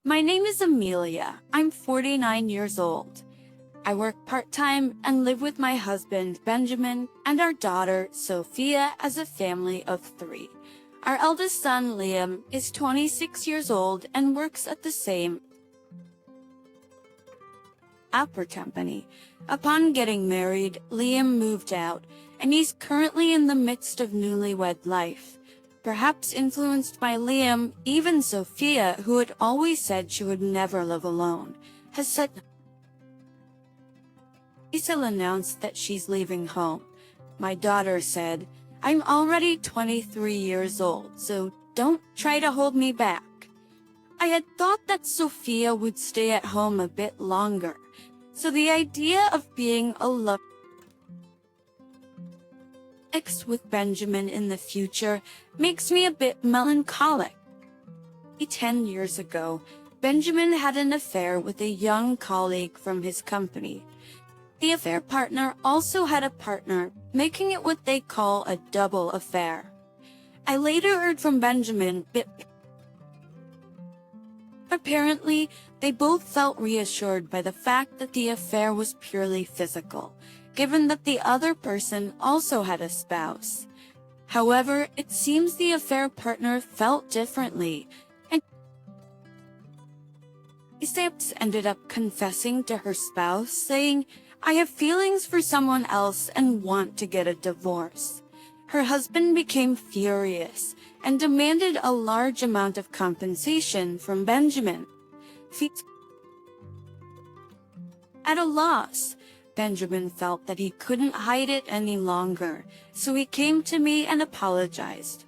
My name is Amelia. I'm 49 years old. I work part-time and live with my husband, Benjamin, and our daughter, Sophia, as a family of 3. Our eldest son, Liam, is 26 years old and works at the same upper company. Upon getting married, Liam moved out, and he's currently in the midst of newlywed life. Perhaps influenced by Liam, even Sophia, who had always said she would never live alone, has said Isel announced that she's leaving home. My daughter said, "I'm already 23 years old, so don't try to hold me back." I had thought that Sophia would stay at home a bit longer, so the idea of being a love with Benjamin in the future makes me a bit melancholic. 10 years ago, Benjamin had an affair with a young colleague from his company. The affair partner also had a partner, making it what they call a double affair. I later heard from Benjamin that apparently they both felt reassured by the fact that the affair was purely physical, given that the other person also had a spouse. However, it seems the affair partner felt differently, and Isabs ended up confessing to her spouse, saying, "I have feelings for someone else and want to get a divorce." Her husband became furious and demanded a large amount of compensation from Benjamin. At a loss, Benjamin felt that he couldn't hide it any longer, so he came to me and apologized.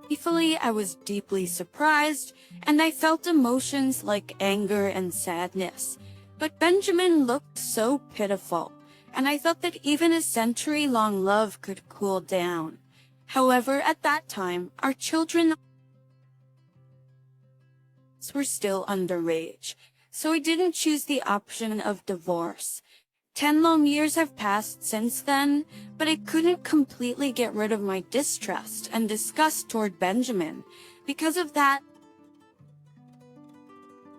Equally, I was deeply surprised, and I felt emotions like anger and sadness. But Benjamin looked so pitiful, and I thought that even a century-long love could cool down. However, at that time, our children were still underage, so I didn't choose the option of divorce. 10 long years have passed since then, but I couldn't completely get rid of my distrust and disgust toward Benjamin. Because of that,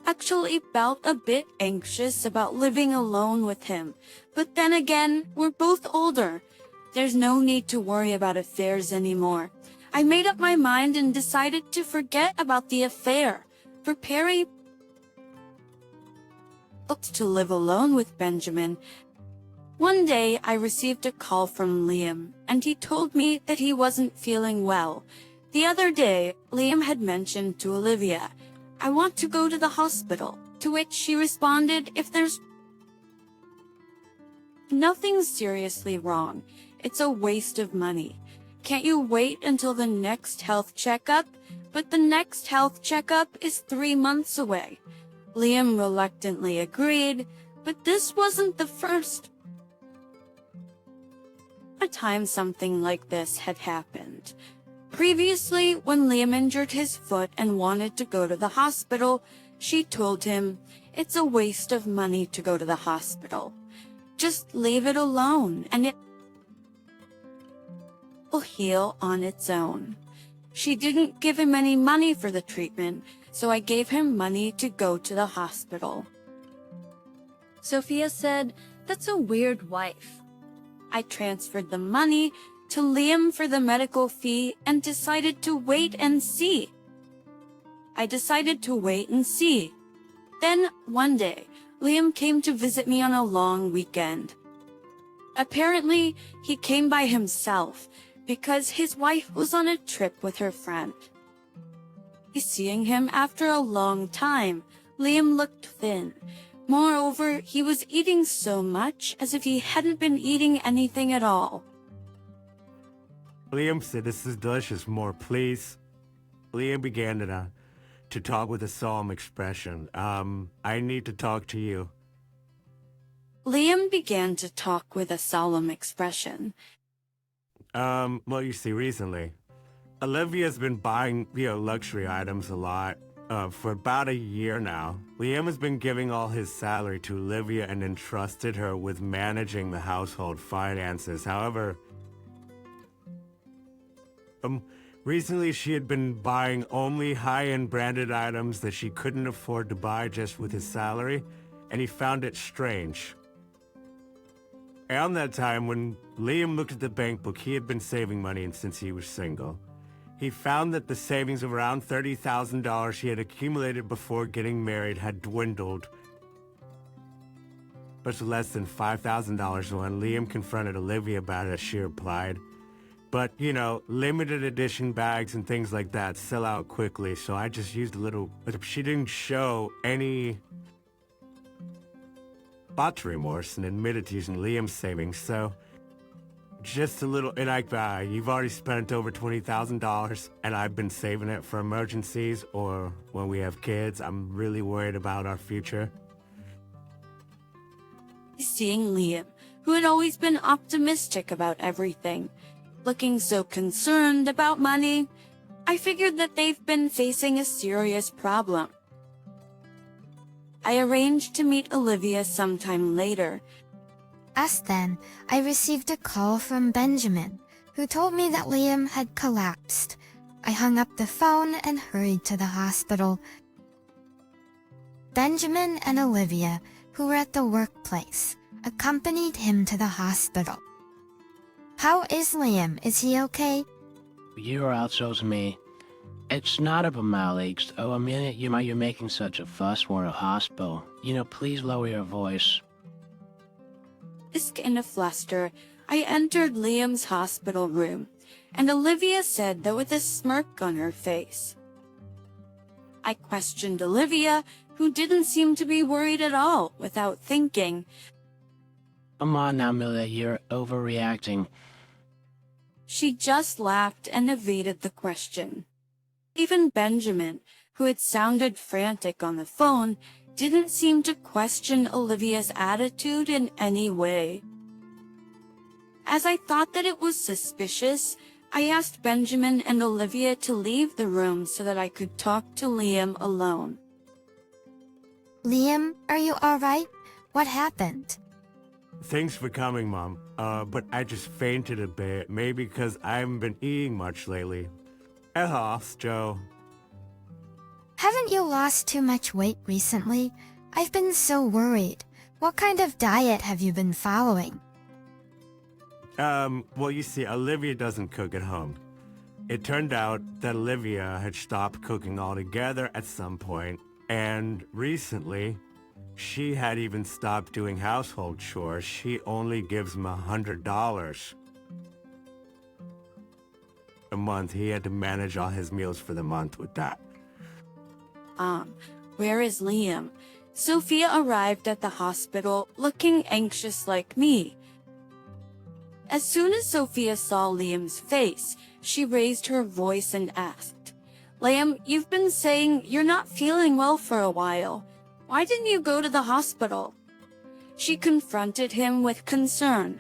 I actually felt a bit anxious about living alone with him. But then again, we're both older. There's no need to worry about affairs anymore. I made up my mind and decided to forget about the affair, preparing to live alone with Benjamin. One day, I received a call from Liam, and he told me that he wasn't feeling well. The other day, Liam had mentioned to Olivia, "I want to go to the hospital," to which she responded, "If there's nothing seriously wrong, it's a waste of money. Can't you wait until the next health checkup?" But the next health checkup is 3 months away. Liam reluctantly agreed, but this wasn't the first time something like this had happened. Previously, when Liam injured his foot and wanted to go to the hospital, she told him, "It's a waste of money to go to the hospital. Just leave it alone and it will heal on its own." She didn't give him any money for the treatment, so I gave him money to go to the hospital. Sophia said, "That's a weird wife." I transferred the money to Liam for the medical fee and decided to wait and see. Then, one day, Liam came to visit me on a long weekend. Apparently, he came by himself because his wife was on a trip with her friend. Seeing him after a long time, Liam looked thin. Moreover, he was eating so much as if he hadn't been eating anything at all. Liam said, "This is delicious, more please." Liam began to talk with a solemn expression. "I need to talk to you." Liam began to talk with a solemn expression. Well, you see, recently, Olivia's been buying, luxury items a lot. For about a year now. Liam has been giving all his salary to Olivia and entrusted her with managing the household finances. However, Recently, she had been buying only high-end branded items that she couldn't afford to buy just with his salary, and he found it strange. Around that time, when Liam looked at the bank book, he had been saving money since he was single. He found that the savings of around $30,000 he had accumulated before getting married had dwindled, but to less than $5,000 when Liam confronted Olivia about it. She replied, "But, you know, limited edition bags and things like that sell out quickly, so I just used a little..." But she didn't show any bought remorse and admitted to using Liam's savings, so just a little, and you've already spent over $20,000, and I've been saving it for emergencies or when we have kids. I'm really worried about our future. Seeing Liam, who had always been optimistic about everything, looking so concerned about money, I figured that they've been facing a serious problem. I arranged to meet Olivia sometime later. Just then, I received a call from Benjamin, who told me that Liam had collapsed. I hung up the phone and hurried to the hospital. Benjamin and Olivia, who were at the workplace, accompanied him to the hospital. How is Liam? Is he okay? You outsourced me. It's not about my leaks. Oh, Amelia, you're making such a fuss. We're in a hospital. Please lower your voice. In a fluster, I entered Liam's hospital room, and Olivia said that with a smirk on her face. I questioned Olivia, who didn't seem to be worried at all, without thinking. Come on now, Amelia, you're overreacting. She just laughed and evaded the question. Even Benjamin, who had sounded frantic on the phone, didn't seem to question Olivia's attitude in any way. As I thought that it was suspicious, I asked Benjamin and Olivia to leave the room so that I could talk to Liam alone. Liam, are you alright? What happened? Thanks for coming, Mom. But I just fainted a bit, maybe because I haven't been eating much lately. Joe. Haven't you lost too much weight recently? I've been so worried. What kind of diet have you been following? Well, you see, Olivia doesn't cook at home. It turned out that Olivia had stopped cooking altogether at some point, and recently, she had even stopped doing household chores. She only gives him $100 a month. He had to manage all his meals for the month with that. Where is Liam? Sophia arrived at the hospital looking anxious like me. As soon as Sophia saw Liam's face, she raised her voice and asked, "Liam, you've been saying you're not feeling well for a while. Why didn't you go to the hospital?" She confronted him with concern.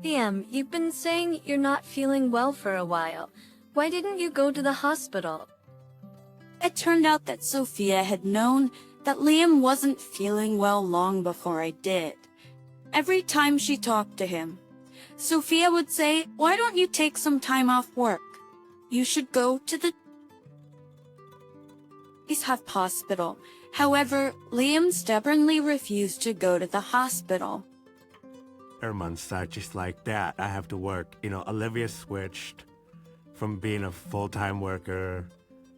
Liam, you've been saying you're not feeling well for a while. Why didn't you go to the hospital? It turned out that Sophia had known that Liam wasn't feeling well long before I did. Every time she talked to him, Sophia would say, "Why don't you take some time off work? You should go to the hospital." However, Liam stubbornly refused to go to the hospital. Months just like that. I have to work. Olivia switched from being a full-time worker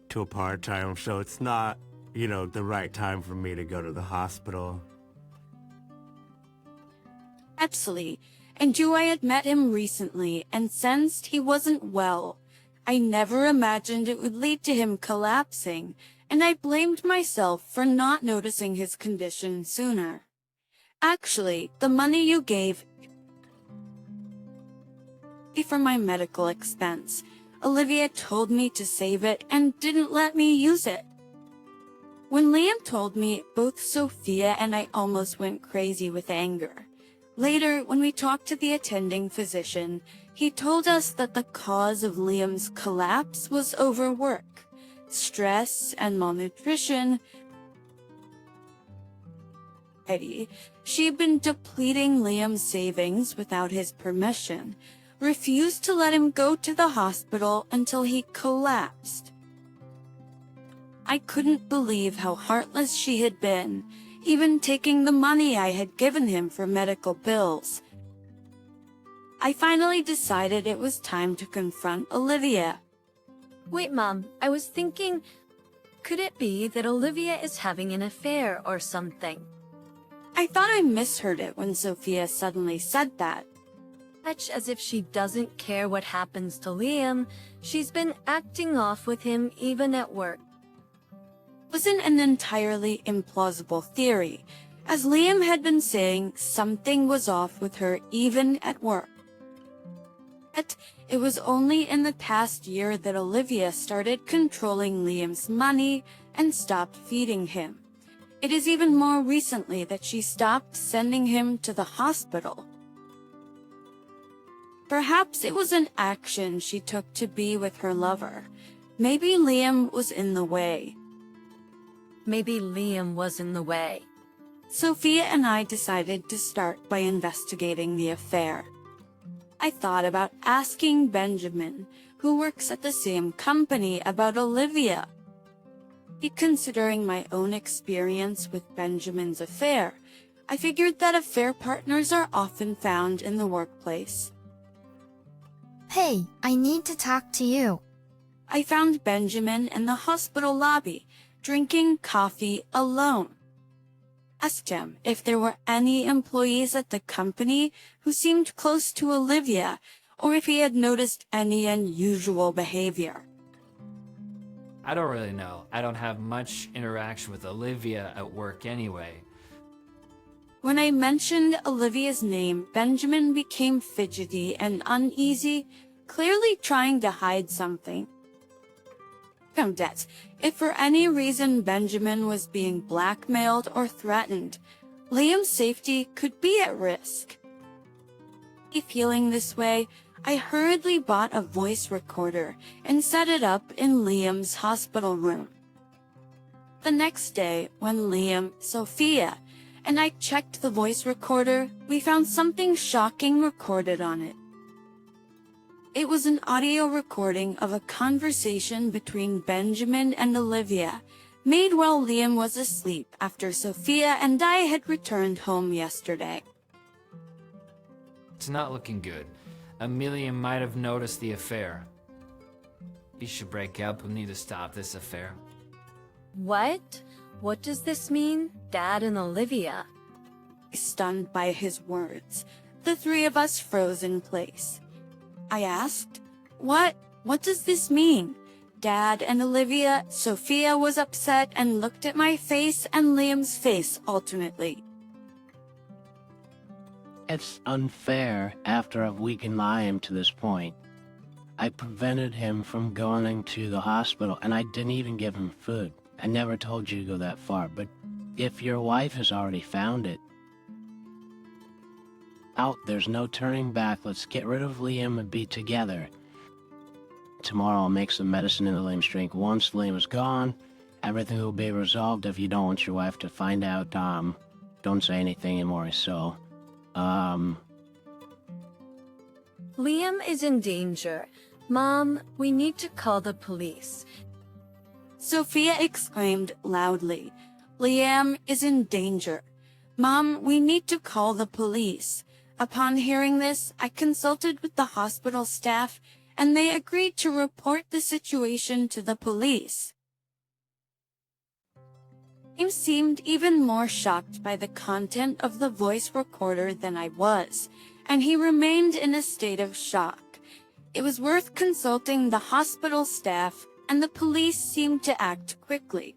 to a part-time, so it's not, the right time for me to go to the hospital. Absolutely. And I had met him recently and sensed he wasn't well. I never imagined it would lead to him collapsing, and I blamed myself for not noticing his condition sooner. Actually, the money you gave for my medical expense, Olivia told me to save it and didn't let me use it. When Liam told me, both Sophia and I almost went crazy with anger. Later, when we talked to the attending physician, he told us that the cause of Liam's collapse was overwork, stress, and malnutrition. She had been depleting Liam's savings without his permission, refused to let him go to the hospital until he collapsed. I couldn't believe how heartless she had been, even taking the money I had given him for medical bills. I finally decided it was time to confront Olivia. Wait, Mom, I was thinking, could it be that Olivia is having an affair or something? I thought I misheard it when Sophia suddenly said that. Much as if she doesn't care what happens to Liam, she's been acting off with him even at work. Wasn't an entirely implausible theory, as Liam had been saying something was off with her even at work. Yet, it was only in the past year that Olivia started controlling Liam's money and stopped feeding him. It is even more recently that she stopped sending him to the hospital. Perhaps it was an action she took to be with her lover. Maybe Liam was in the way. Maybe Liam was in the way. Sophia and I decided to start by investigating the affair. I thought about asking Benjamin, who works at the same company, about Olivia. Considering my own experience with Benjamin's affair, I figured that affair partners are often found in the workplace. Hey, I need to talk to you. I found Benjamin in the hospital lobby, drinking coffee alone. Asked him if there were any employees at the company who seemed close to Olivia, or if he had noticed any unusual behavior. I don't really know. I don't have much interaction with Olivia at work anyway. When I mentioned Olivia's name, Benjamin became fidgety and uneasy, clearly trying to hide something. Found that if for any reason Benjamin was being blackmailed or threatened, Liam's safety could be at risk. Feeling this way, I hurriedly bought a voice recorder and set it up in Liam's hospital room. The next day, when Liam, Sophia, and I checked the voice recorder, we found something shocking recorded on it. It was an audio recording of a conversation between Benjamin and Olivia, made while Liam was asleep after Sophia and I had returned home yesterday. It's not looking good. Amelia might have noticed the affair. We should break up. We need to stop this affair. What? What does this mean, Dad and Olivia? Stunned by his words, the three of us froze in place. I asked, What does this mean? Dad and Olivia. Sophia was upset and looked at my face and Liam's face alternately. It's unfair after I've weakened Liam to this point. I prevented him from going to the hospital, and I didn't even give him food. I never told you to go that far, but if your wife has already found it, there's no turning back. Let's get rid of Liam and be together. Tomorrow I'll make some medicine in the Liam's drink. Once Liam is gone, everything will be resolved. If you don't want your wife to find out, don't say anything anymore, so, Liam is in danger. Mom, we need to call the police. Sophia exclaimed loudly, Liam is in danger. Mom, we need to call the police. Upon hearing this, I consulted with the hospital staff, and they agreed to report the situation to the police. He seemed even more shocked by the content of the voice recorder than I was, and he remained in a state of shock. It was worth consulting the hospital staff, and the police seemed to act quickly.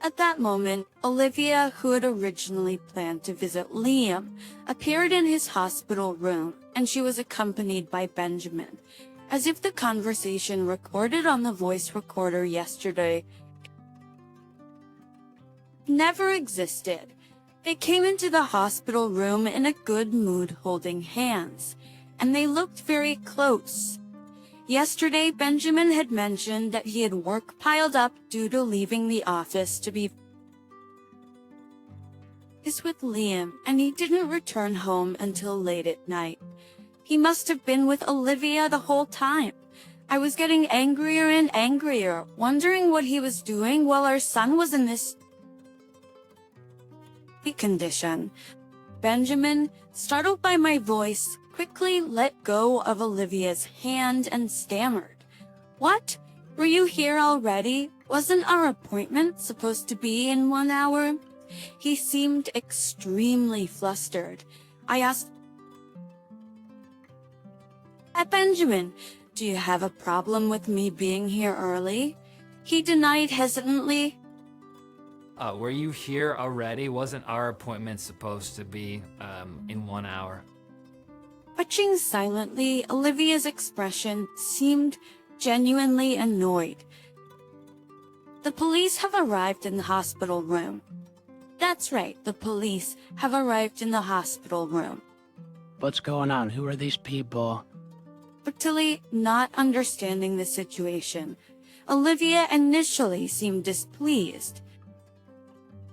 At that moment, Olivia, who had originally planned to visit Liam, appeared in his hospital room, and she was accompanied by Benjamin, as if the conversation recorded on the voice recorder yesterday never existed. They came into the hospital room in a good mood holding hands, and they looked very close. Yesterday, Benjamin had mentioned that he had work piled up due to leaving the office to be is with Liam, and he didn't return home until late at night. He must have been with Olivia the whole time. I was getting angrier and angrier, wondering what he was doing while our son was in this condition. Benjamin, startled by my voice, quickly let go of Olivia's hand and stammered. "What? Were you here already? Wasn't our appointment supposed to be in 1 hour?" He seemed extremely flustered. I asked, "Benjamin, do you have a problem with me being here early?" He denied hesitantly, Were you here already? Wasn't our appointment supposed to be, in 1 hour? Watching silently, Olivia's expression seemed genuinely annoyed. "The police have arrived in the hospital room." That's right, the police have arrived in the hospital room. What's going on? Who are these people? Totally not understanding the situation, Olivia initially seemed displeased.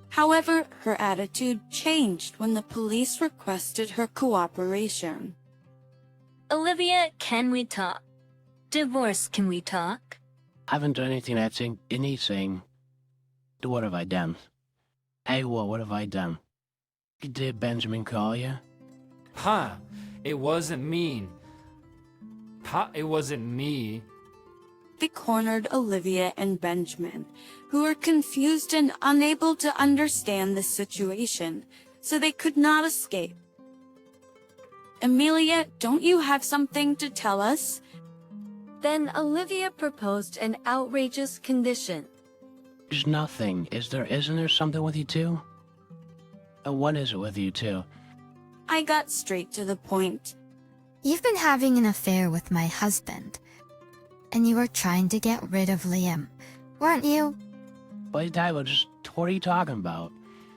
However, her attitude changed when the police requested her cooperation. Olivia, can we talk? Divorce, can we talk? I haven't done anything. What have I done? Hey, what have I done? Did Benjamin call you? Huh, it wasn't me. It wasn't me. They cornered Olivia and Benjamin, who were confused and unable to understand the situation, so they could not escape. "Amelia, don't you have something to tell us?" Then Olivia proposed an outrageous condition. There's nothing. Isn't there something with you two? What is it with you two? I got straight to the point. You've been having an affair with my husband, and you were trying to get rid of Liam, weren't you? What are you talking about?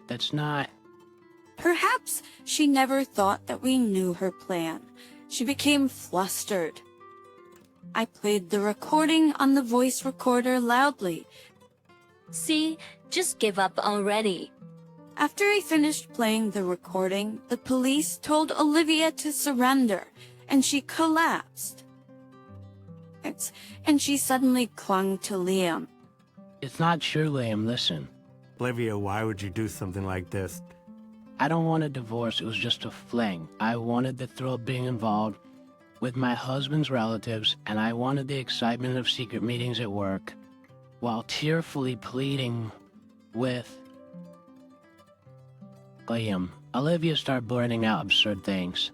That's not... Perhaps she never thought that we knew her plan. She became flustered. I played the recording on the voice recorder loudly. See, just give up already. After I finished playing the recording, the police told Olivia to surrender, and she collapsed. And she suddenly clung to Liam. It's not true, Liam. Listen. Olivia, why would you do something like this? I don't want a divorce. It was just a fling. I wanted the thrill of being involved with my husband's relatives, and I wanted the excitement of secret meetings at work, while tearfully pleading with Liam. Olivia started blurting out absurd things.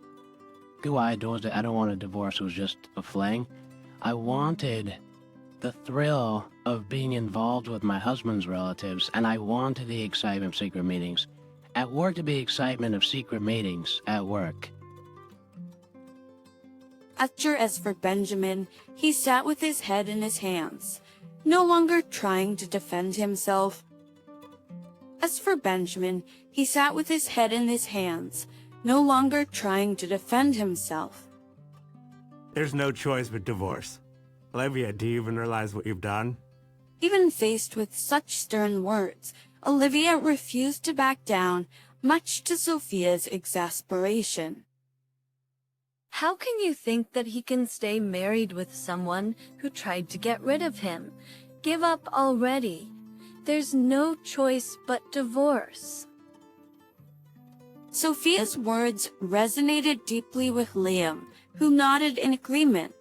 I don't want a divorce. It was just a fling. I wanted the thrill of being involved with my husband's relatives, and I wanted the excitement of secret meetings. At work, to be excitement of secret meetings at work. As for Benjamin, he sat with his head in his hands, no longer trying to defend himself. No longer trying to defend himself. There's no choice but divorce. Olivia, do you even realize what you've done? Even faced with such stern words, Olivia refused to back down, much to Sophia's exasperation. How can you think that he can stay married with someone who tried to get rid of him? Give up already. There's no choice but divorce. Sophia's words resonated deeply with Liam, who nodded in agreement.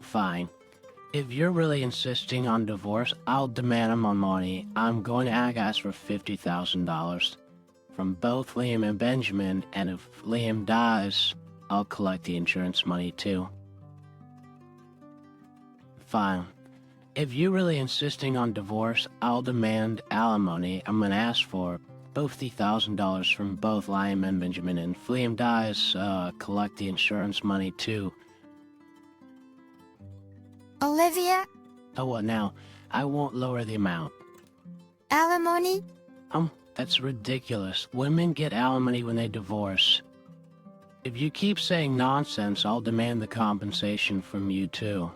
Fine. If you're really insisting on divorce, I'll demand my money. I'm going to ask for $50,000 from both Liam and Benjamin, and if Liam dies, I'll collect the insurance money too. Fine. If you're really insisting on divorce, I'll demand alimony. I'm going to ask for $50,000 from both Liam and Benjamin, and if Liam dies, collect the insurance money too. Olivia, Oh, what now? I won't lower the amount. alimony? That's ridiculous. Women get alimony when they divorce. If you keep saying nonsense, I'll demand the compensation from you too.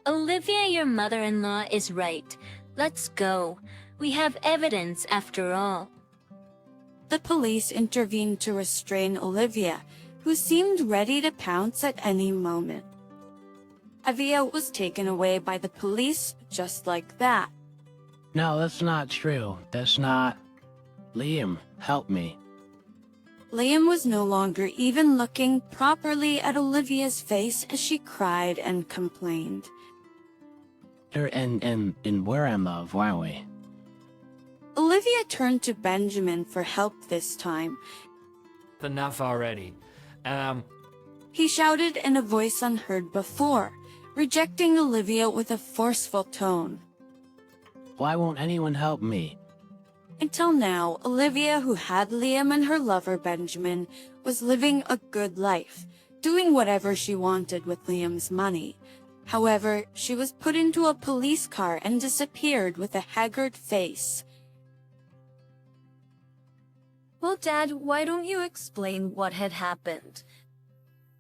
Olivia, your mother-in-law is right. Let's go. We have evidence after all. the police intervened to restrain Olivia, who seemed ready to pounce at any moment. Olivia was taken away by the police just like that. No, that's not true. That's not... Liam, help me. Liam was no longer even looking properly at Olivia's face as she cried and complained. And where am I, weren't we? Olivia turned to Benjamin for help this time. Enough already. He shouted in a voice unheard before, rejecting Olivia with a forceful tone. Why won't anyone help me? Until now, Olivia, who had Liam and her lover Benjamin, was living a good life, doing whatever she wanted with Liam's money. However, she was put into a police car and disappeared with a haggard face. Well, Dad, why don't you explain what had happened?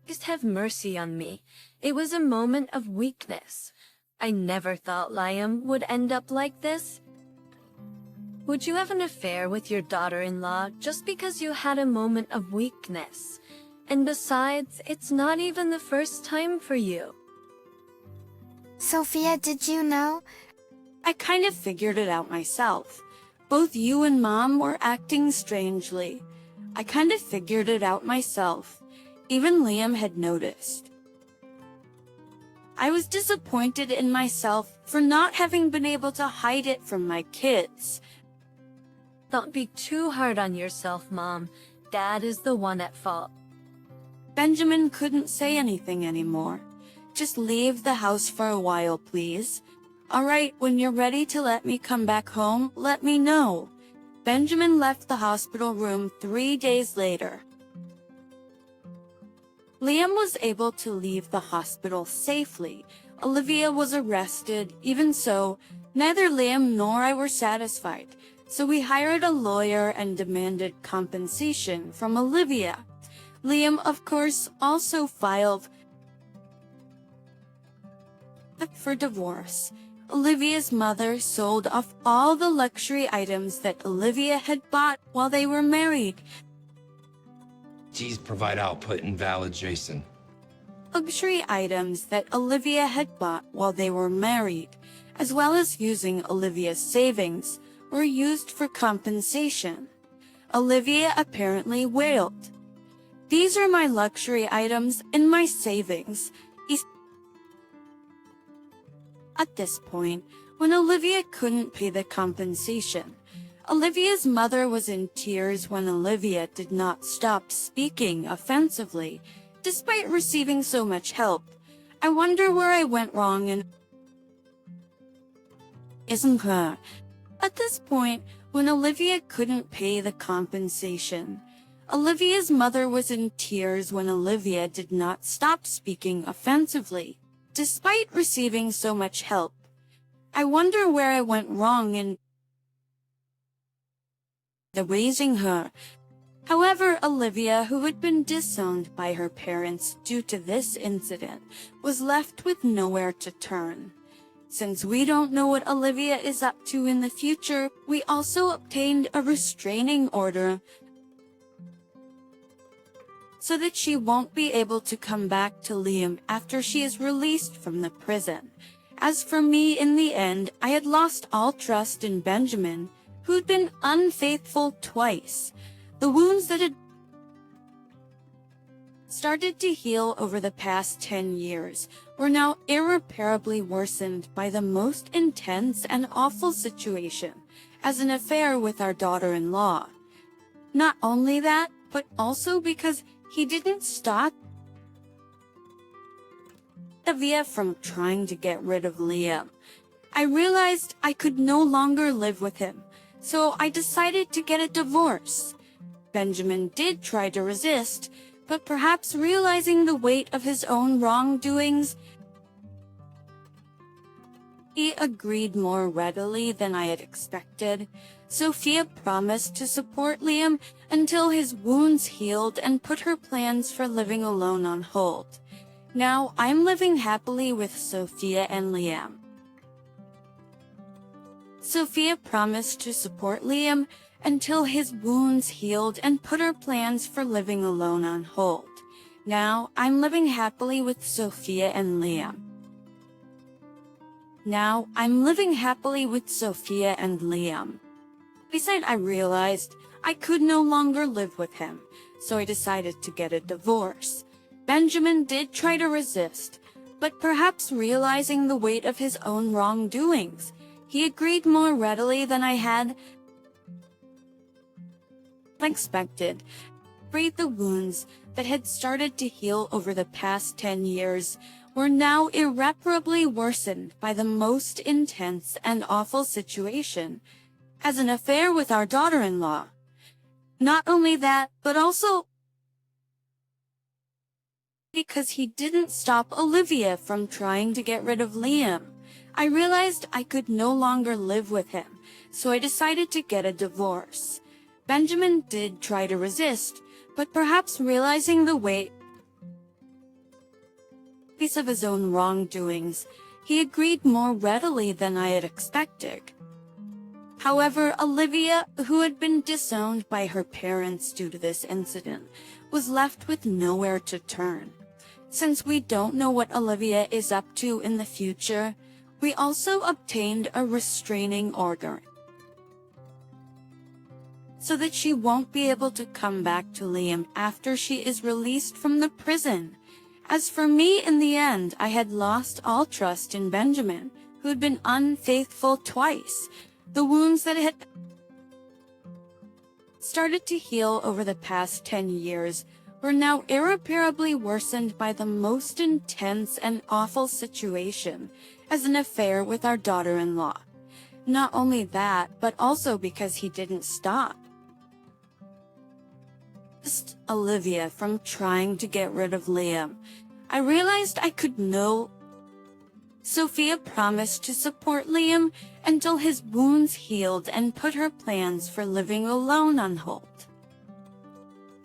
Just have mercy on me. It was a moment of weakness. I never thought Liam would end up like this. Would you have an affair with your daughter-in-law just because you had a moment of weakness? And besides, it's not even the first time for you. Sophia, did you know? I kind of figured it out myself. Both you and Mom were acting strangely. I kind of figured it out myself. Even Liam had noticed. I was disappointed in myself for not having been able to hide it from my kids. Don't be too hard on yourself, Mom. Dad is the one at fault. Benjamin couldn't say anything anymore. Just leave the house for a while, please. All right, when you're ready to let me come back home, let me know. Benjamin left the hospital room 3 days later. Liam was able to leave the hospital safely. Olivia was arrested. Even so, neither Liam nor I were satisfied, so we hired a lawyer and demanded compensation from Olivia. Liam, of course, also filed for divorce. Olivia's mother sold off all the luxury items that Olivia had bought while they were married. G's provide output invalid, Jason. Luxury items that Olivia had bought while they were married, as well as using Olivia's savings, were used for compensation. Olivia apparently wailed. These are my luxury items and my savings. At this point, when Olivia couldn't pay the compensation, Olivia's mother was in tears when Olivia did not stop speaking offensively, despite receiving so much help. I wonder where I went wrong and isn't her. At this point, when Olivia couldn't pay the compensation, Olivia's mother was in tears when Olivia did not stop speaking offensively, despite receiving so much help. I wonder where I went wrong in raising her. However, Olivia, who had been disowned by her parents due to this incident, was left with nowhere to turn. Since we don't know what Olivia is up to in the future, we also obtained a restraining order so that she won't be able to come back to Liam after she is released from the prison. As for me, in the end, I had lost all trust in Benjamin, who'd been unfaithful twice. The wounds that had started to heal over the past 10 years were now irreparably worsened by the most intense and awful situation, as an affair with our daughter-in-law. Not only that, but also because he didn't stop Olivia from trying to get rid of Liam. I realized I could no longer live with him, so I decided to get a divorce. Benjamin did try to resist, but perhaps realizing the weight of his own wrongdoings, he agreed more readily than I had expected. Sophia promised to support Liam until his wounds healed and put her plans for living alone on hold. Now I'm living happily with Sophia and Liam. Sophia promised to support Liam until his wounds healed and put her plans for living alone on hold. Now, I'm living happily with Sophia and Liam. Besides, I realized I could no longer live with him, so I decided to get a divorce. Benjamin did try to resist, but perhaps realizing the weight of his own wrongdoings, he agreed more readily than I had expected. The wounds that had started to heal over the past 10 years were now irreparably worsened by the most intense and awful situation as an affair with our daughter-in-law. Not only that, but also because he didn't stop Olivia from trying to get rid of Liam. I realized I could no longer live with him, so I decided to get a divorce. Benjamin did try to resist, but perhaps realizing the weight of his own wrongdoings, he agreed more readily than I had expected. However, Olivia, who had been disowned by her parents due to this incident, was left with nowhere to turn. Since we don't know what Olivia is up to in the future, we also obtained a restraining order so that she won't be able to come back to Liam after she is released from the prison. As for me, in the end, I had lost all trust in Benjamin, who had been unfaithful twice. The wounds that had started to heal over the past 10 years were now irreparably worsened by the most intense and awful situation as an affair with our daughter-in-law. Not only that, but also because he didn't stop Olivia from trying to get rid of Liam. I realized I could know. Sophia promised to support Liam until his wounds healed and put her plans for living alone on hold.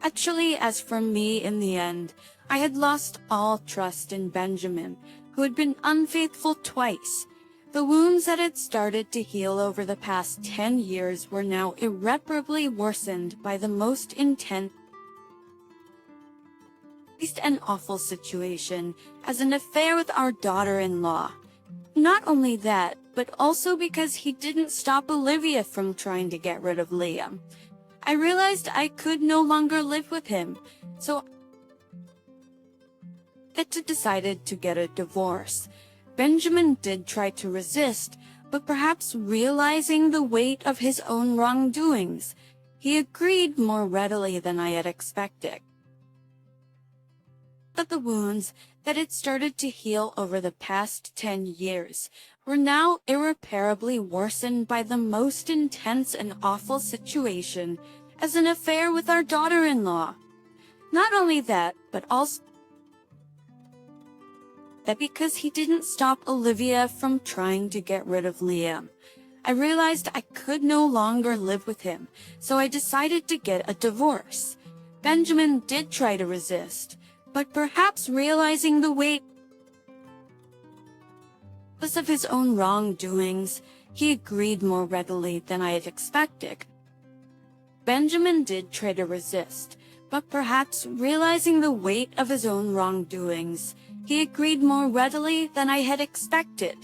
Actually, as for me, in the end, I had lost all trust in Benjamin, who had been unfaithful twice. The wounds that had started to heal over the past 10 years were now irreparably worsened by the most intense and awful situation as an affair with our daughter-in-law. Not only that, but also because he didn't stop Olivia from trying to get rid of Liam. I realized I could no longer live with him, so I decided to get a divorce. Benjamin did try to resist, but perhaps realizing the weight of his own wrongdoings, he agreed more readily than I had expected. But the wounds that had started to heal over the past 10 years were now irreparably worsened by the most intense and awful situation as an affair with our daughter-in-law. Not only that, but also that because he didn't stop Olivia from trying to get rid of Liam. I realized I could no longer live with him, so I decided to get a divorce. Benjamin did try to resist, but perhaps realizing the weight of his own wrongdoings, he agreed more readily than I had expected. Benjamin did try to resist, but perhaps realizing the weight of his own wrongdoings, he agreed more readily than I had expected.